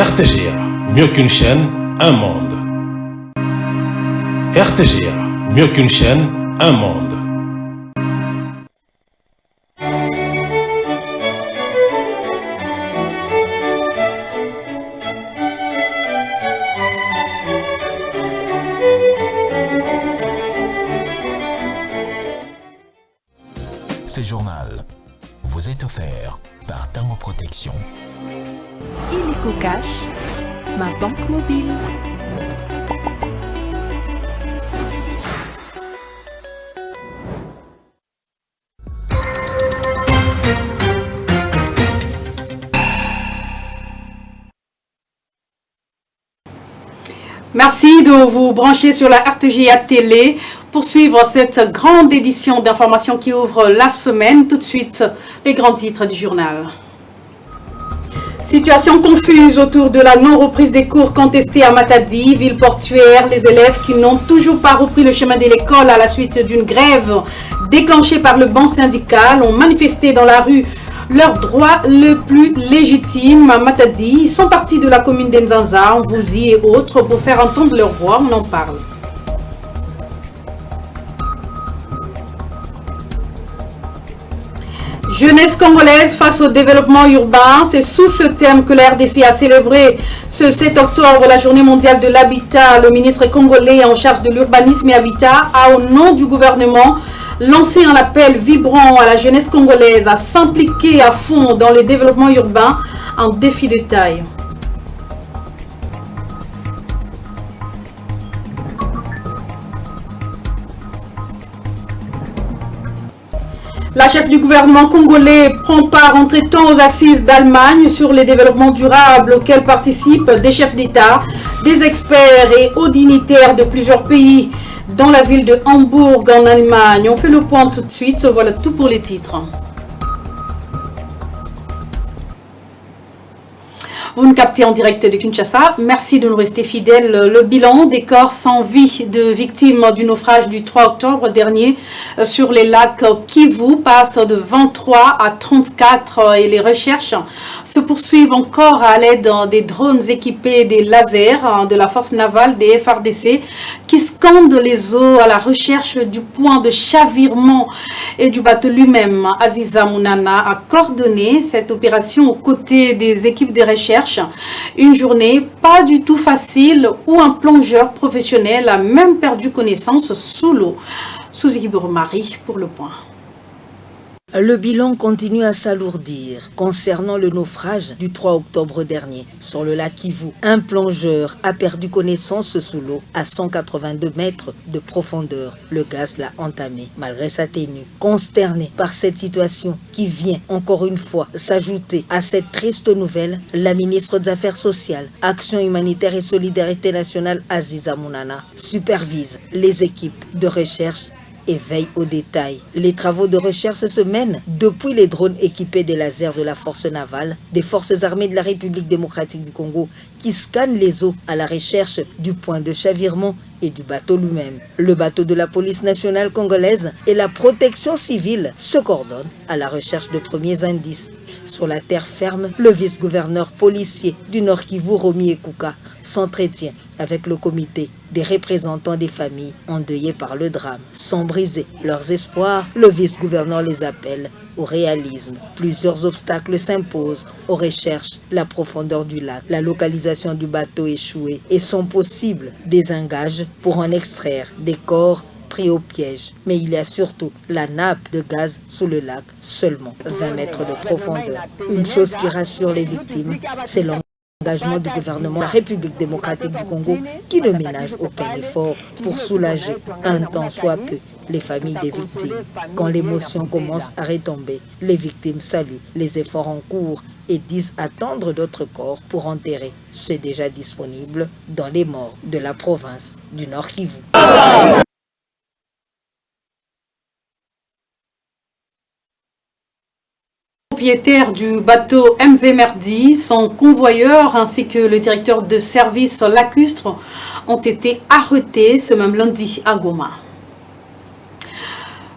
RTGA, mieux qu'une chaîne, un monde. RTGA, mieux qu'une chaîne, un monde. Ce journal vous est offert par Thermoprotection. Illico Cash, ma banque mobile. Merci de vous brancher sur la RTGA Télé pour suivre cette grande édition d'information qui ouvre la semaine. Tout de suite, les grands titres du journal. Situation confuse autour de la non-reprise des cours contestés à Matadi, ville portuaire. Les élèves qui n'ont toujours pas repris le chemin de l'école à la suite d'une grève déclenchée par le banc syndical ont manifesté dans la rue leur droit le plus légitime à Matadi. Ils sont partis de la commune d'Nzanza, Mvouzi et autres pour faire entendre leur voix. On en parle. Jeunesse congolaise face au développement urbain, c'est sous ce thème que la RDC a célébré ce 7 octobre la journée mondiale de l'habitat. Le ministre congolais en charge de l'urbanisme et habitat a, au nom du gouvernement, lancé un appel vibrant à la jeunesse congolaise à s'impliquer à fond dans le développement urbain, un défi de taille. La chef du gouvernement congolais prend part entre-temps aux assises d'Allemagne sur les développements durables auxquels participent des chefs d'État, des experts et hauts dignitaires de plusieurs pays dans la ville de Hambourg en Allemagne. On fait le point tout de suite, voilà tout pour les titres. Vous nous captez en direct de Kinshasa. Merci de nous rester fidèles. Le bilan des corps sans vie de victimes du naufrage du 3 octobre dernier sur les lacs Kivu passe de 23 à 34 et les recherches se poursuivent encore à l'aide des drones équipés des lasers de la force navale des FARDC qui scandent les eaux à la recherche du point de chavirement et du bateau lui-même. Aziza Mounana a coordonné cette opération aux côtés des équipes de recherche. Une journée pas du tout facile où un plongeur professionnel a même perdu connaissance sous l'eau. Suzy Marie pour le point. Le bilan continue à s'alourdir concernant le naufrage du 3 octobre dernier. Sur le lac Kivu, un plongeur a perdu connaissance sous l'eau à 182 mètres de profondeur. Le gaz l'a entamé malgré sa tenue. Consterné par cette situation qui vient encore une fois s'ajouter à cette triste nouvelle, la ministre des Affaires sociales, Action humanitaire et solidarité nationale Aziza Mounana supervise les équipes de recherche et veille aux détails. Les travaux de recherche se mènent depuis les drones équipés des lasers de la force navale, des forces armées de la République démocratique du Congo qui scannent les eaux à la recherche du point de chavirement et du bateau lui-même. Le bateau de la police nationale congolaise et la protection civile se coordonnent à la recherche de premiers indices. Sur la terre ferme, le vice-gouverneur policier du Nord Kivu, Romy Ekouka, s'entretient avec le comité des représentants des familles endeuillées par le drame. Sans briser leurs espoirs, le vice-gouverneur les appelle au réalisme. Plusieurs obstacles s'imposent aux recherches, la profondeur du lac, la localisation du bateau échoué et sont possibles des engages pour en extraire des corps pris au piège. Mais il y a surtout la nappe de gaz sous le lac, seulement 20 mètres de profondeur. Une chose qui rassure les victimes, c'est l'engagement du gouvernement de la République démocratique du Congo qui ne ménage aucun effort pour soulager un tant soit peu les familles des victimes. Quand l'émotion commence à retomber, les victimes saluent les efforts en cours et disent attendre d'autres corps pour enterrer ceux déjà disponibles dans les morts de la province du Nord Kivu. Propriétaire du bateau MV Merdi, son convoyeur ainsi que le directeur de service lacustre ont été arrêtés ce même lundi à Goma.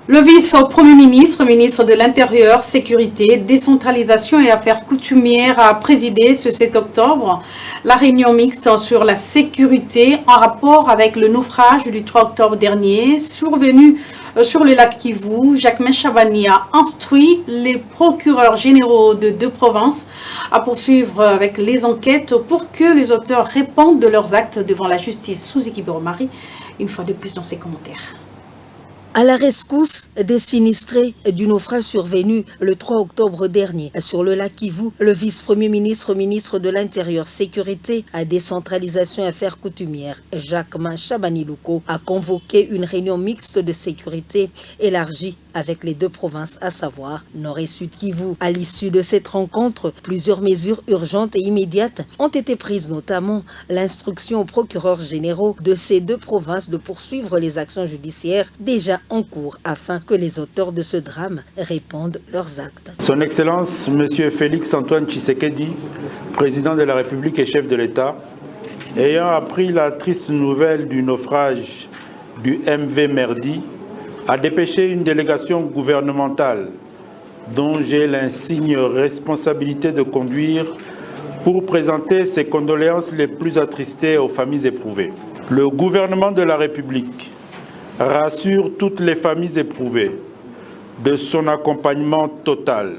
Le vice-premier ministre, ministre de l'Intérieur, Sécurité, Décentralisation et Affaires coutumières a présidé ce 7 octobre la réunion mixte sur la sécurité en rapport avec le naufrage du 3 octobre dernier survenu sur le lac Kivu. Jacquemain Chabani a instruit les procureurs généraux de deux provinces à poursuivre avec les enquêtes pour que les auteurs répondent de leurs actes devant la justice. Suzy Boromari, une fois de plus dans ses commentaires. À la rescousse des sinistrés du naufrage survenu le 3 octobre dernier sur le lac Kivu, le vice-premier ministre, ministre de l'Intérieur, Sécurité, Décentralisation et Affaires coutumières, Jacquemain Chabani a convoqué une réunion mixte de sécurité élargie avec les deux provinces, à savoir Nord et Sud Kivu. À l'issue de cette rencontre, plusieurs mesures urgentes et immédiates ont été prises, notamment l'instruction aux procureurs généraux de ces deux provinces de poursuivre les actions judiciaires déjà en cours afin que les auteurs de ce drame répondent leurs actes. Son Excellence, M. Félix Antoine Tshisekedi, président de la République et chef de l'État, ayant appris la triste nouvelle du naufrage du MV Merdi, a dépêché une délégation gouvernementale dont j'ai l'insigne responsabilité de conduire pour présenter ses condoléances les plus attristées aux familles éprouvées. Le gouvernement de la République rassure toutes les familles éprouvées de son accompagnement total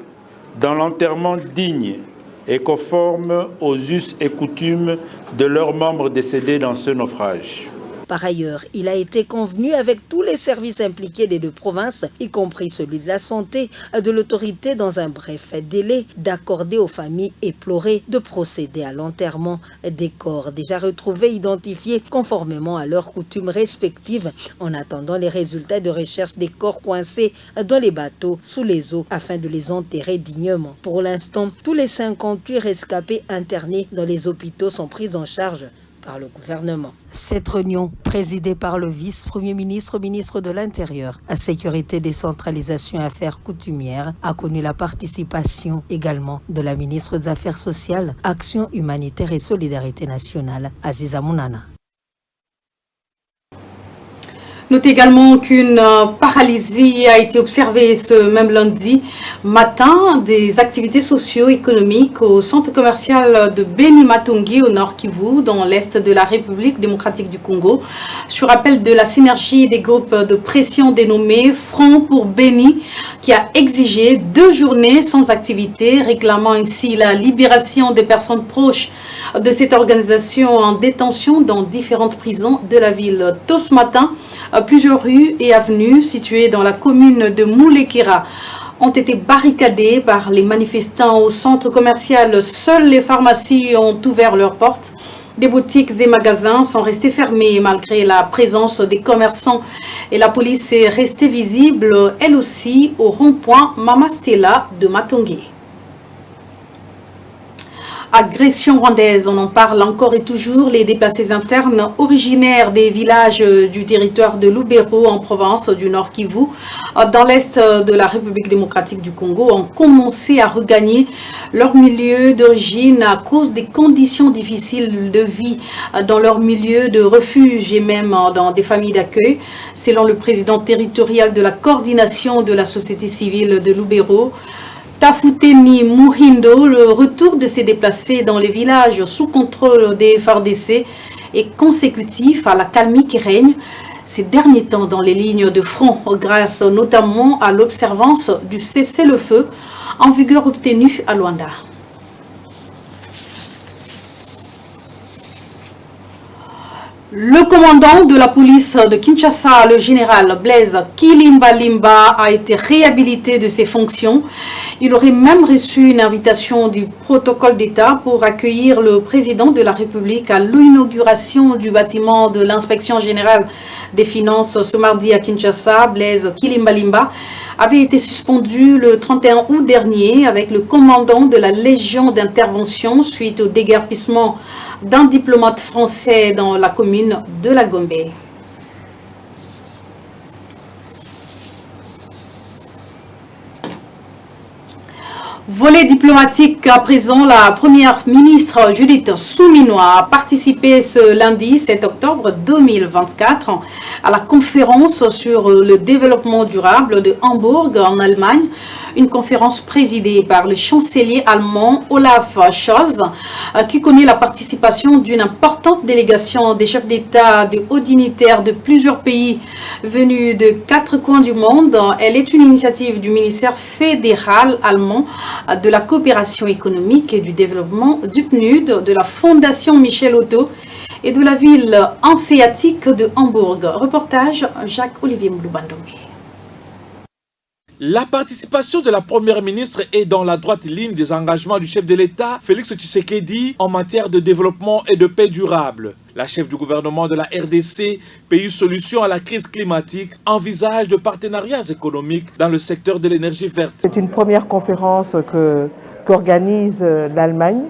dans l'enterrement digne et conforme aux us et coutumes de leurs membres décédés dans ce naufrage. Par ailleurs, il a été convenu avec tous les services impliqués des deux provinces, y compris celui de la santé, de l'autorité dans un bref délai, d'accorder aux familles éplorées de procéder à l'enterrement des corps déjà retrouvés, identifiés conformément à leurs coutumes respectives, en attendant les résultats de recherche des corps coincés dans les bateaux sous les eaux afin de les enterrer dignement. Pour l'instant, tous les 58 rescapés internés dans les hôpitaux sont pris en charge par le gouvernement. Cette réunion, présidée par le vice-premier ministre, ministre de l'Intérieur, à Sécurité, Décentralisation et Affaires coutumières, a connu la participation également de la ministre des Affaires sociales, Action humanitaire et solidarité nationale, Aziza Mounana. Notez également qu'une paralysie a été observée ce même lundi matin des activités socio-économiques au centre commercial de Beni Matongi au nord Kivu, dans l'est de la République démocratique du Congo, sur appel de la synergie des groupes de pression dénommés Front pour Beni, qui a exigé 2 journées sans activité, réclamant ainsi la libération des personnes proches de cette organisation en détention dans différentes prisons de la ville. Tôt ce matin, plusieurs rues et avenues situées dans la commune de Moulekira ont été barricadées par les manifestants au centre commercial. Seules les pharmacies ont ouvert leurs portes. Des boutiques et magasins sont restés fermés malgré la présence des commerçants. Et la police est restée visible, elle aussi, au rond-point Mama Stella de Matongi. Agression rwandaise, on en parle encore et toujours. Les déplacés internes originaires des villages du territoire de Lubero en province du Nord Kivu, dans l'est de la République démocratique du Congo, ont commencé à regagner leur milieu d'origine à cause des conditions difficiles de vie dans leur milieu de refuge et même dans des familles d'accueil. Selon le président territorial de la coordination de la société civile de Lubero, Tafuteni Muhindo, le retour de ces déplacés dans les villages sous contrôle des FARDC est consécutif à la calmie qui règne ces derniers temps dans les lignes de front, grâce notamment à l'observance du cessez-le-feu en vigueur obtenu à Luanda. Le commandant de la police de Kinshasa, le général Blaise Kilimbalimba, a été réhabilité de ses fonctions. Il aurait même reçu une invitation du protocole d'État pour accueillir le président de la République à l'inauguration du bâtiment de l'inspection générale des finances ce mardi à Kinshasa. Blaise Kilimbalimba avait été suspendu le 31 août dernier avec le commandant de la Légion d'intervention suite au déguerpissement d'un diplomate français dans la commune de la Gombe. Volet diplomatique à présent, la première ministre Judith Suminwa a participé ce lundi 7 octobre 2024 à la conférence sur le développement durable de Hambourg en Allemagne. Une conférence présidée par le chancelier allemand Olaf Scholz, qui connaît la participation d'une importante délégation des chefs d'État, de hauts dignitaires de plusieurs pays venus de 4 coins du monde. Elle est une initiative du ministère fédéral allemand de la coopération économique et du développement du PNUD, de la Fondation Michel Otto et de la ville hanséatique de Hambourg. Reportage Jacques-Olivier Mouloubandomé. La participation de la première ministre est dans la droite ligne des engagements du chef de l'État, Félix Tshisekedi, en matière de développement et de paix durable. La chef du gouvernement de la RDC, pays solution à la crise climatique, envisage de partenariats économiques dans le secteur de l'énergie verte. C'est une première conférence qu'organise l'Allemagne,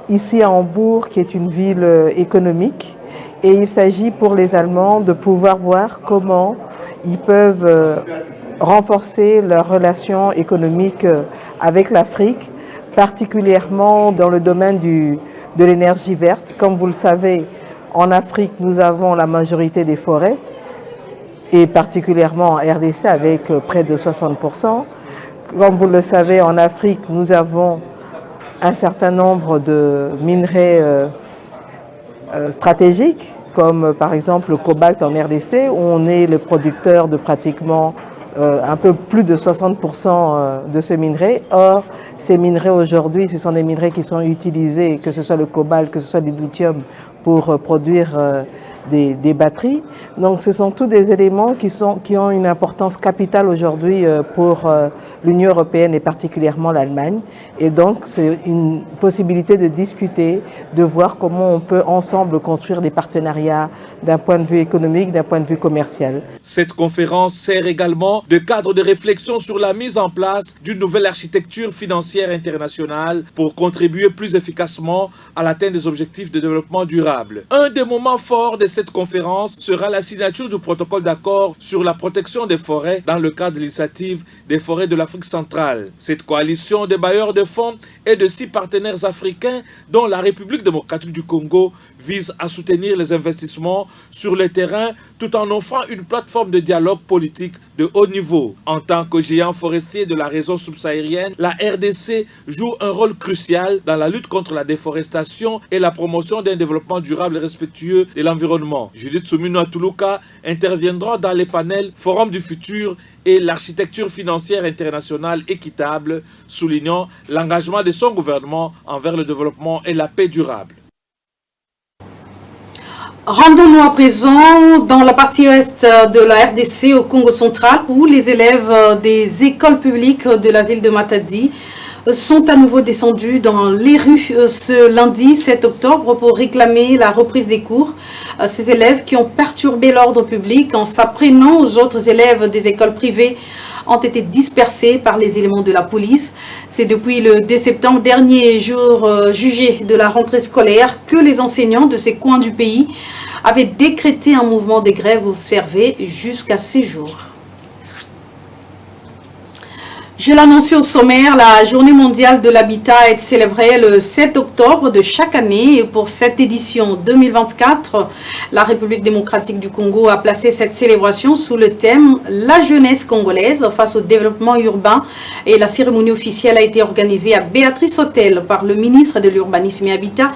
ici à Hambourg, qui est une ville économique. Et il s'agit pour les Allemands de pouvoir voir comment ils peuvent renforcer leurs relations économiques avec l'Afrique, particulièrement dans le domaine de l'énergie verte. Comme vous le savez, en Afrique, nous avons la majorité des forêts, et particulièrement en RDC avec près de 60%. Comme vous le savez, en Afrique, nous avons un certain nombre de minerais stratégiques, comme par exemple le cobalt en RDC, où on est le producteur de pratiquement un peu plus de 60% de ce minerai. Or, ces minerais aujourd'hui, ce sont des minerais qui sont utilisés, que ce soit le cobalt, que ce soit du lithium, pour produire des batteries. Donc ce sont tous des éléments qui ont une importance capitale aujourd'hui pour l'Union européenne et particulièrement l'Allemagne. Et donc c'est une possibilité de discuter, de voir comment on peut ensemble construire des partenariats d'un point de vue économique, d'un point de vue commercial. Cette conférence sert également de cadre de réflexion sur la mise en place d'une nouvelle architecture financière internationale pour contribuer plus efficacement à l'atteinte des objectifs de développement durable. Un des moments forts de cette conférence sera la signature du protocole d'accord sur la protection des forêts dans le cadre de l'initiative des forêts de l'Afrique centrale. Cette coalition de bailleurs de fonds et de 6 partenaires africains, dont la République démocratique du Congo, vise à soutenir les investissements sur le terrain tout en offrant une plateforme de dialogue politique de haut niveau. En tant que géant forestier de la région subsaharienne, la RDC joue un rôle crucial dans la lutte contre la déforestation et la promotion d'un développement durable et respectueux de l'environnement. Judith Suminwa Tuluka interviendra dans les panels Forum du futur et l'architecture financière internationale équitable, soulignant l'engagement de son gouvernement envers le développement et la paix durable. Rendons-nous à présent dans la partie est de la RDC au Congo central, où les élèves des écoles publiques de la ville de Matadi sont à nouveau descendus dans les rues ce lundi 7 octobre pour réclamer la reprise des cours. Ces élèves qui ont perturbé l'ordre public en s'apprenant aux autres élèves des écoles privées ont été dispersés par les éléments de la police. C'est depuis le 2 septembre dernier, jour jugé de la rentrée scolaire, que les enseignants de ces coins du pays avaient décrété un mouvement de grève observé jusqu'à ces jours. Je l'annonçais au sommaire, la journée mondiale de l'habitat est célébrée le 7 octobre de chaque année. Et pour cette édition 2024, la République démocratique du Congo a placé cette célébration sous le thème « La jeunesse congolaise face au développement urbain ». Et la cérémonie officielle a été organisée à Béatrice Hôtel par le ministre de l'Urbanisme et Habitat,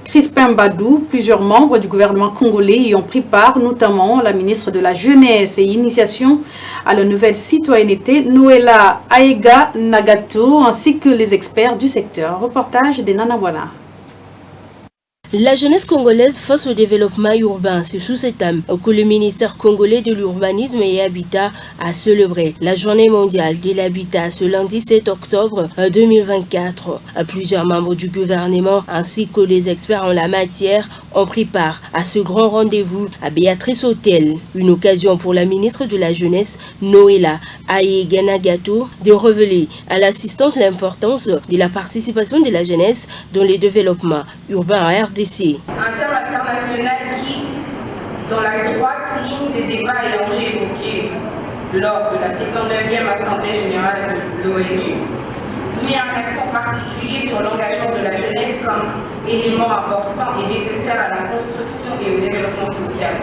Crispin Badou. Plusieurs membres du gouvernement congolais y ont pris part, notamment la ministre de la Jeunesse et Initiation à la nouvelle citoyenneté, Noëlla Aega Nagato, ainsi que les experts du secteur. Reportage de Nana Wana. La jeunesse congolaise face au développement urbain, c'est sous cet thème que le ministère congolais de l'Urbanisme et Habitat a célébré la journée mondiale de l'habitat ce lundi 7 octobre 2024. Plusieurs membres du gouvernement ainsi que les experts en la matière ont pris part à ce grand rendez-vous à Béatrice Hôtel. Une occasion pour la ministre de la Jeunesse, Noëlla Aega Nagato, de révéler à l'assistance l'importance de la participation de la jeunesse dans le développement urbain à RDC. Un terme international qui, dans la droite ligne des débats ayant évoqués lors de la 59e Assemblée générale de l'ONU, met un accent particulier sur l'engagement de la jeunesse comme élément important et nécessaire à la construction et au développement social,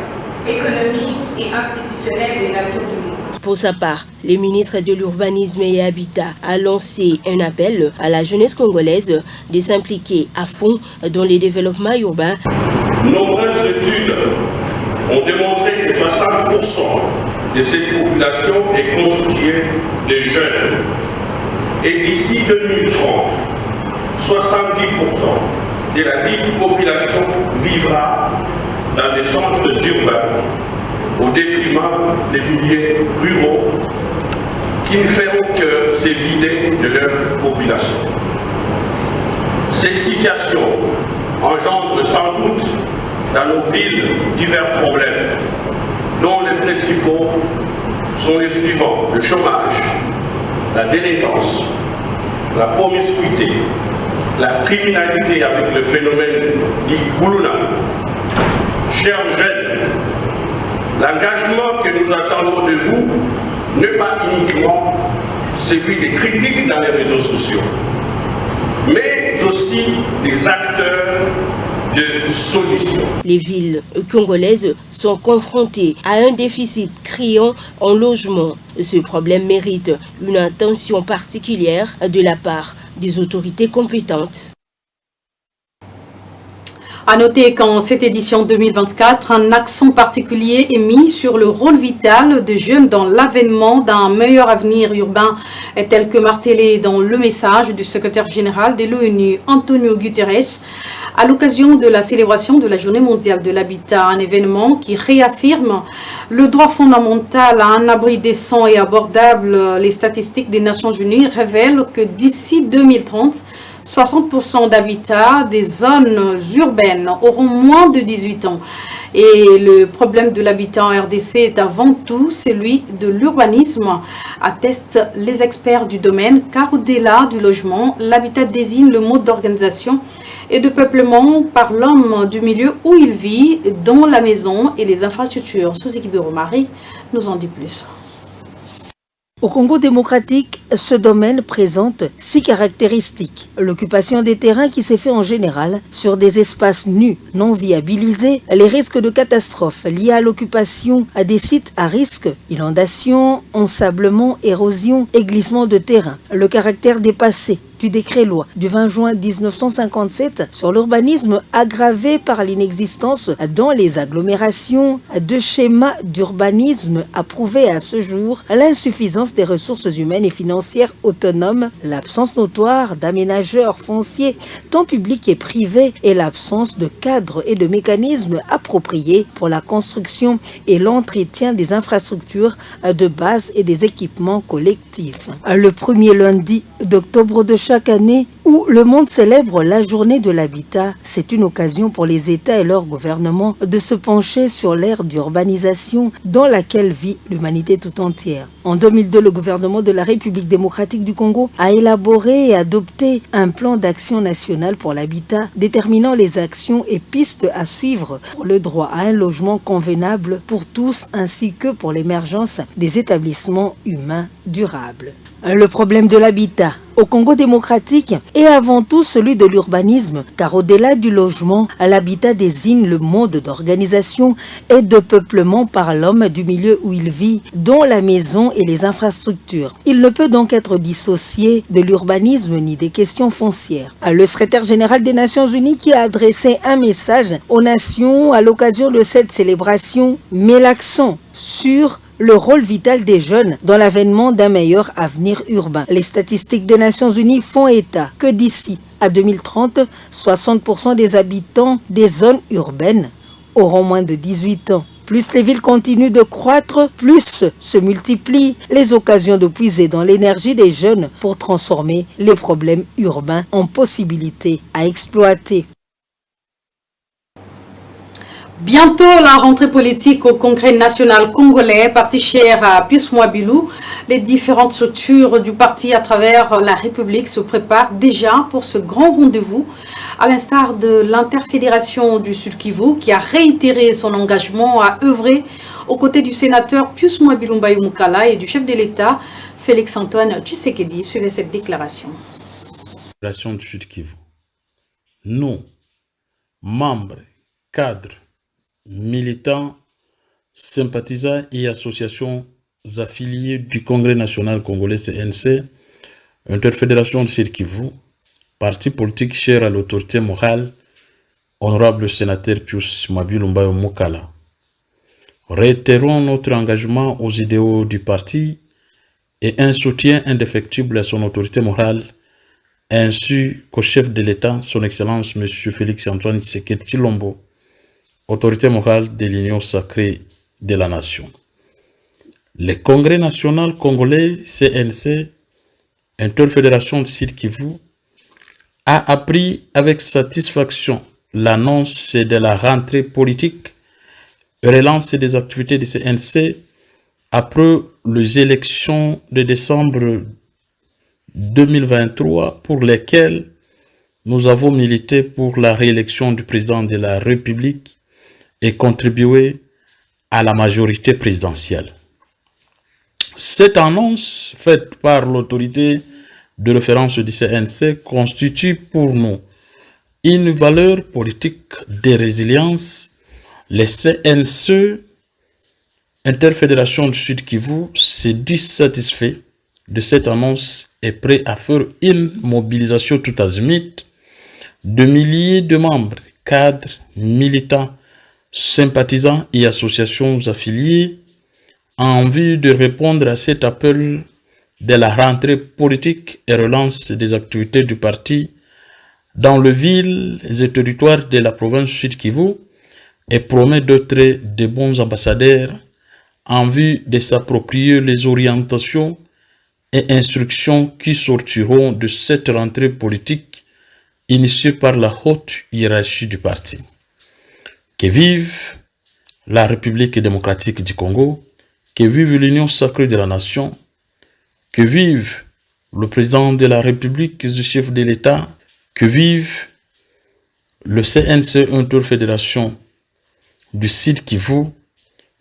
économique et institutionnel des Nations Unies. Pour sa part, le ministre de l'Urbanisme et Habitat a lancé un appel à la jeunesse congolaise de s'impliquer à fond dans les développements urbains. Nombreuses études ont démontré que 60% de cette population est constituée de jeunes. Et d'ici 2030, 70% de la dite population vivra dans des centres urbains au détriment des milieux ruraux qui ne feront que se vider de leur population. Cette situation engendre sans doute dans nos villes divers problèmes, dont les principaux sont les suivants: le chômage, la délinquance, la promiscuité, la criminalité avec le phénomène dit Goulouna. Chers jeunes, l'engagement que nous attendons de vous n'est pas uniquement celui des critiques dans les réseaux sociaux, mais aussi des acteurs de solutions. Les villes congolaises sont confrontées à un déficit criant en logement. Ce problème mérite une attention particulière de la part des autorités compétentes. À noter qu'en cette édition 2024, un accent particulier est mis sur le rôle vital des jeunes dans l'avènement d'un meilleur avenir urbain, tel que martelé dans le message du secrétaire général de l'ONU, Antonio Guterres, à l'occasion de la célébration de la Journée mondiale de l'habitat, un événement qui réaffirme le droit fondamental à un abri décent et abordable. Les statistiques des Nations Unies révèlent que d'ici 2030, 60% d'habitats des zones urbaines auront moins de 18 ans. Et le problème de l'habitat en RDC est avant tout celui de l'urbanisme, attestent les experts du domaine, car au-delà du logement, l'habitat désigne le mode d'organisation et de peuplement par l'homme du milieu où il vit, dont la maison et les infrastructures. Suzy Marie nous en dit plus. Au Congo démocratique, ce domaine présente 6 caractéristiques. L'occupation des terrains qui s'est fait en général sur des espaces nus non viabilisés, les risques de catastrophes liés à l'occupation à des sites à risque, inondations, ensablement, érosion et glissement de terrain, le caractère dépassé du décret-loi du 20 juin 1957 sur l'urbanisme aggravé par l'inexistence dans les agglomérations de schémas d'urbanisme approuvés à ce jour, l'insuffisance des ressources humaines et financières autonomes, l'absence notoire d'aménageurs fonciers tant publics et privés et l'absence de cadres et de mécanismes appropriés pour la construction et l'entretien des infrastructures de base et des équipements collectifs. Le premier lundi d'octobre de chaque année, où le monde célèbre la journée de l'habitat, c'est une occasion pour les États et leurs gouvernements de se pencher sur l'ère d'urbanisation dans laquelle vit l'humanité tout entière. En 2002, le gouvernement de la République démocratique du Congo a élaboré et adopté un plan d'action national pour l'habitat, déterminant les actions et pistes à suivre pour le droit à un logement convenable pour tous ainsi que pour l'émergence des établissements humains durables. Le problème de l'habitat au Congo démocratique est avant tout celui de l'urbanisme, car au-delà du logement, l'habitat désigne le mode d'organisation et de peuplement par l'homme du milieu où il vit, dont la maison et les infrastructures. Il ne peut donc être dissocié de l'urbanisme ni des questions foncières. Le secrétaire général des Nations Unies, qui a adressé un message aux nations à l'occasion de cette célébration, met l'accent sur le rôle vital des jeunes dans l'avènement d'un meilleur avenir urbain. Les statistiques des Nations Unies font état que d'ici à 2030, 60% des habitants des zones urbaines auront moins de 18 ans. Plus les villes continuent de croître, plus se multiplient les occasions de puiser dans l'énergie des jeunes pour transformer les problèmes urbains en possibilités à exploiter. Bientôt la rentrée politique au Congrès national congolais, parti cher à Pius Mwabilou. Les différentes structures du parti à travers la République se préparent déjà pour ce grand rendez-vous, à l'instar de l'interfédération du Sud Kivu qui a réitéré son engagement à œuvrer aux côtés du sénateur Pius Mwabilou Mbayou Mukala et du chef de l'État Félix Antoine Tshisekedi. Suivez cette déclaration. population du Sud Kivu, nous, membres, cadres, militants, sympathisants et associations affiliées du Congrès national congolais CNC, Interfédération du Sud Kivu, parti politique cher à l'autorité morale, honorable sénateur Pius Mabilumbayo Mukala. Réitérons notre engagement aux idéaux du parti et un soutien indéfectible à son autorité morale, ainsi qu'au chef de l'État, son Excellence M. Félix Antoine Tshisekedi Tshilombo, autorité morale de l'Union sacrée de la Nation. Le Congrès national congolais CNC, Interfédération du Sud Kivu, a appris avec satisfaction l'annonce de la rentrée politique et relance des activités du CNC après les élections de décembre 2023 pour lesquelles nous avons milité pour la réélection du président de la République et contribué à la majorité présidentielle. Cette annonce faite par l'autorité de référence du CNC constitue pour nous une valeur politique de résilience. Le CNC, Interfédération du Sud Kivu, se dit satisfait de cette annonce et prêt à faire une mobilisation tout azimut de milliers de membres, cadres, militants, sympathisants et associations affiliées en vue de répondre à cet appel de la rentrée politique et relance des activités du parti dans les villes et territoires de la province Sud Kivu et promet d'être de bons ambassadeurs en vue de s'approprier les orientations et instructions qui sortiront de cette rentrée politique initiée par la haute hiérarchie du parti. Que vive la République démocratique du Congo, que vive l'Union sacrée de la Nation, que vive le président de la République, le chef de l'État, que vive le CNC Interfédération du Sud Kivu,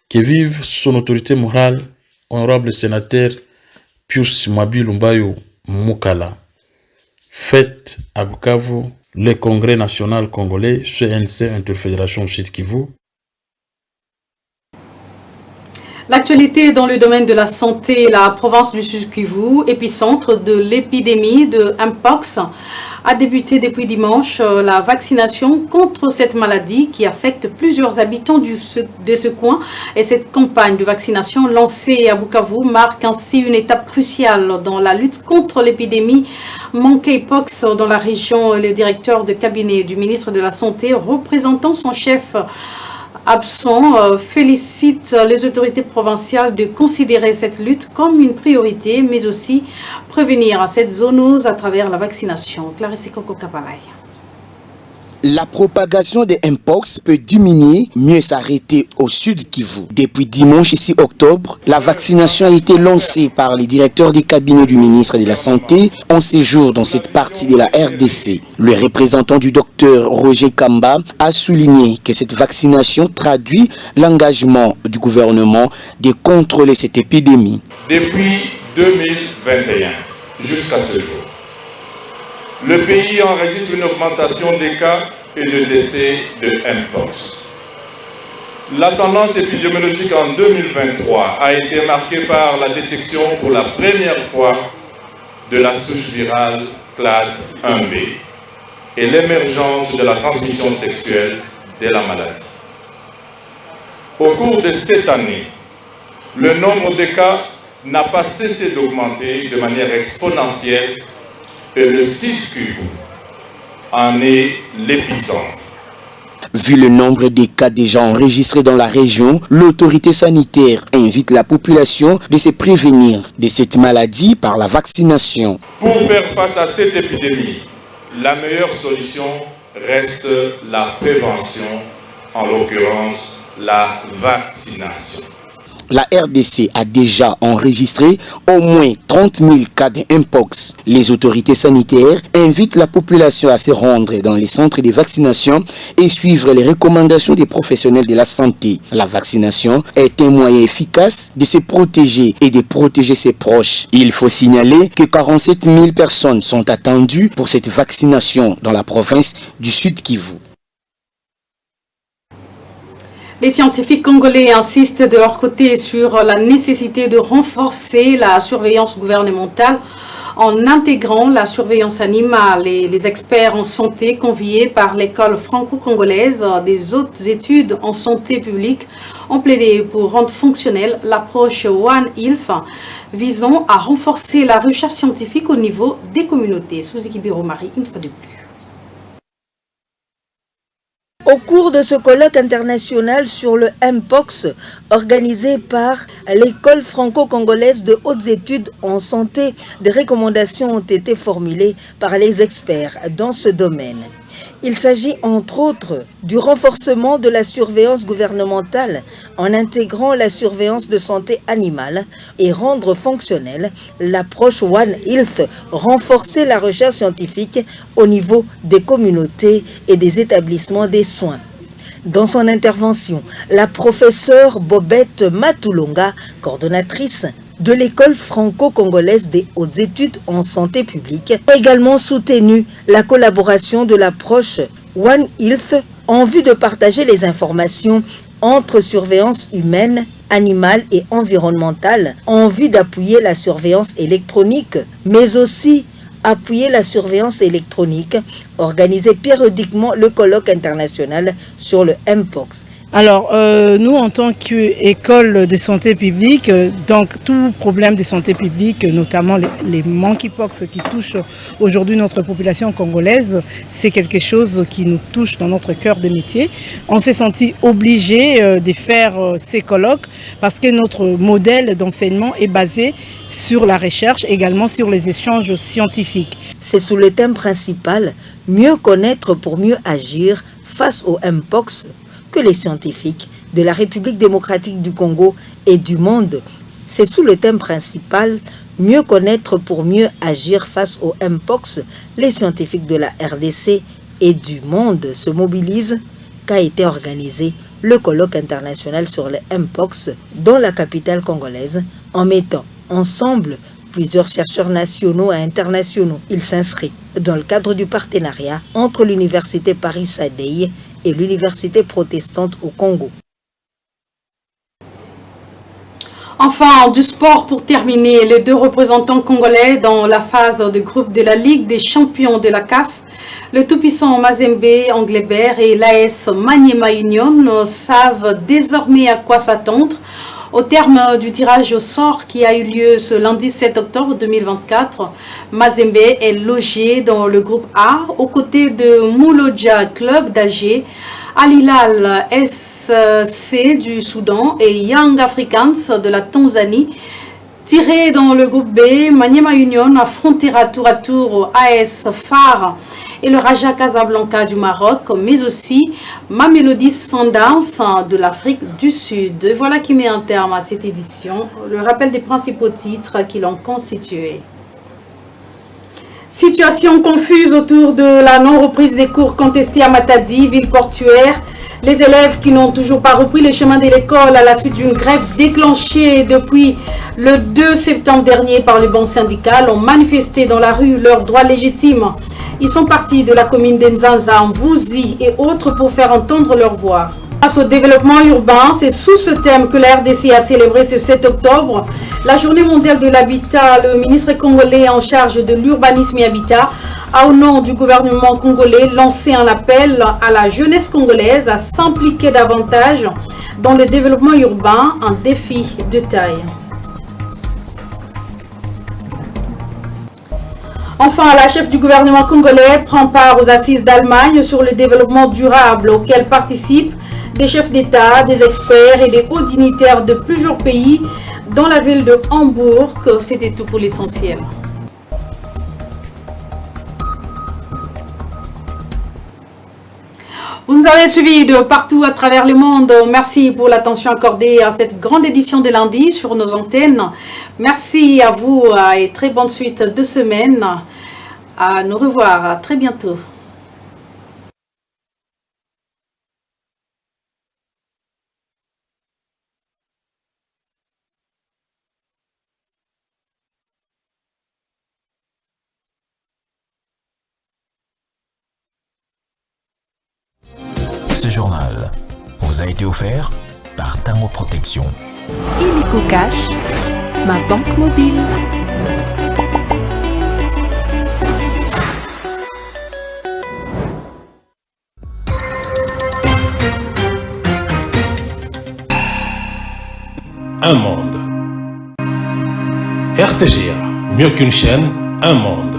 que vive son autorité morale, honorable sénateur Pius Mabilumbayo Mukala. Fête à Bukavu, le Congrès national congolais, CNC Interfédération Sud Kivu. L'actualité dans le domaine de la santé, la province du Sud Kivu, épicentre de l'épidémie de Mpox, a débuté depuis dimanche la vaccination contre cette maladie qui affecte plusieurs habitants de ce coin. Et cette campagne de vaccination lancée à Bukavu marque ainsi une étape cruciale dans la lutte contre l'épidémie Monkeypox dans la région. Le directeur de cabinet du ministre de la Santé, représentant son chef absent, félicite les autorités provinciales de considérer cette lutte comme une priorité, mais aussi prévenir cette zoonose à travers la vaccination. Clarisse Koko-Kapalay. La propagation de Mpox peut diminuer, mieux s'arrêter au sud Kivu. Depuis dimanche 6 octobre, la vaccination a été lancée par les directeurs des cabinets du ministre de la Santé en séjour dans cette partie de la RDC. Le représentant du docteur Roger Kamba a souligné que cette vaccination traduit l'engagement du gouvernement de contrôler cette épidémie. Depuis 2021 jusqu'à ce jour, le pays enregistre une augmentation des cas et de décès de Mpox. La tendance épidémiologique en 2023 a été marquée par la détection pour la première fois de la souche virale Clade 1B et l'émergence de la transmission sexuelle de la maladie. Au cours de cette année, le nombre de cas n'a pas cessé d'augmenter de manière exponentielle et le Sud Kivu en est l'épicentre. Vu le nombre de cas déjà enregistrés dans la région, l'autorité sanitaire invite la population de se prévenir de cette maladie par la vaccination. Pour faire face à cette épidémie, la meilleure solution reste la prévention, en l'occurrence la vaccination. la RDC a déjà enregistré au moins 30 000 cas de Mpox. Les autorités sanitaires invitent la population à se rendre dans les centres de vaccination et suivre les recommandations des professionnels de la santé. La vaccination est un moyen efficace de se protéger et de protéger ses proches. Il faut signaler que 47 000 personnes sont attendues pour cette vaccination dans la province du Sud Kivu. Les scientifiques congolais insistent de leur côté sur la nécessité de renforcer la surveillance gouvernementale en intégrant la surveillance animale. Et les experts en santé conviés par l'école franco-congolaise des hautes études en santé publique ont plaidé pour rendre fonctionnelle l'approche One Health visant à renforcer la recherche scientifique au niveau des communautés. Souziki Biromari, une fois de plus. Au cours de ce colloque international sur le Mpox, organisé par l'école franco-congolaise de hautes études en santé, des recommandations ont été formulées par les experts dans ce domaine. Il s'agit entre autres du renforcement de la surveillance gouvernementale en intégrant la surveillance de santé animale et rendre fonctionnelle l'approche One Health, renforcer la recherche scientifique au niveau des communautés et des établissements des soins. Dans son intervention, la professeure Bobette Matulonga, coordonnatrice de l'école franco-congolaise des hautes études en santé publique, a également soutenu la collaboration de l'approche One Health en vue de partager les informations entre surveillance humaine, animale et environnementale, en vue d'appuyer la surveillance électronique, mais aussi appuyer la surveillance électronique, organiser périodiquement le colloque international sur le Mpox. Alors, nous, en tant qu'école de santé publique, donc tout problème de santé publique, notamment les monkeypox qui touchent aujourd'hui notre population congolaise, c'est quelque chose qui nous touche dans notre cœur de métier. On s'est senti obligé de faire ces colloques parce que notre modèle d'enseignement est basé sur la recherche, également sur les échanges scientifiques. C'est sous le thème principal « Mieux connaître pour mieux agir face au Mpox » que les scientifiques de la République démocratique du Congo et du monde. C'est sous le thème principal « Mieux connaître pour mieux agir face au Mpox », les scientifiques de la RDC et du monde se mobilisent qu'a été organisé le colloque international sur le Mpox dans la capitale congolaise en mettant ensemble plusieurs chercheurs nationaux et internationaux. Il s'inscrit dans le cadre du partenariat entre l'Université Paris-Sadeye et l'Université protestante au Congo. Enfin, du sport pour terminer, les deux représentants congolais dans la phase de groupe de la Ligue des champions de la CAF, le tout-puissant Mazembe Anglebert et l'AS Maniema Union savent désormais à quoi s'attendre au terme du tirage au sort qui a eu lieu ce lundi 7 octobre 2024. Mazembe est logé dans le groupe A aux côtés de Mouloudja Club d'Alger, Al Hilal SC du Soudan et Young Africans de la Tanzanie. Tiré dans le groupe B, Maniema Union affrontera tour à tour AS FAR et le Raja Casablanca du Maroc, mais aussi Mamelodi Sundowns de l'Afrique du Sud. Et voilà qui met un terme à cette édition. Le rappel des principaux titres qui l'ont constitué. Situation confuse autour de la non-reprise des cours contestés à Matadi, ville portuaire. Les élèves qui n'ont toujours pas repris le chemin de l'école à la suite d'une grève déclenchée depuis le 2 septembre dernier par les bancs syndicales ont manifesté dans la rue leurs droits légitimes. Ils sont partis de la commune d'Enzanza, Mvouzi et autres pour faire entendre leur voix. Face au développement urbain, c'est sous ce thème que la RDC a célébré ce 7 octobre la Journée mondiale de l'habitat. Le ministre congolais en charge de l'urbanisme et habitat a, au nom du gouvernement congolais, lancé un appel à la jeunesse congolaise à s'impliquer davantage dans le développement urbain, un défi de taille. Enfin, la chef du gouvernement congolais prend part aux assises d'Allemagne sur le développement durable auxquelles participent des chefs d'État, des experts et des hauts dignitaires de plusieurs pays dans la ville de Hambourg. C'était tout pour l'essentiel. Vous nous avez suivis de partout à travers le monde. Merci pour l'attention accordée à cette grande édition de lundi sur nos antennes. Merci à vous et très bonne suite de semaine. À nous revoir. À très bientôt. Ce journal vous a été offert par Tango Protection. Illico Cash, ma banque mobile. Un monde. RTGA, mieux qu'une chaîne, un monde.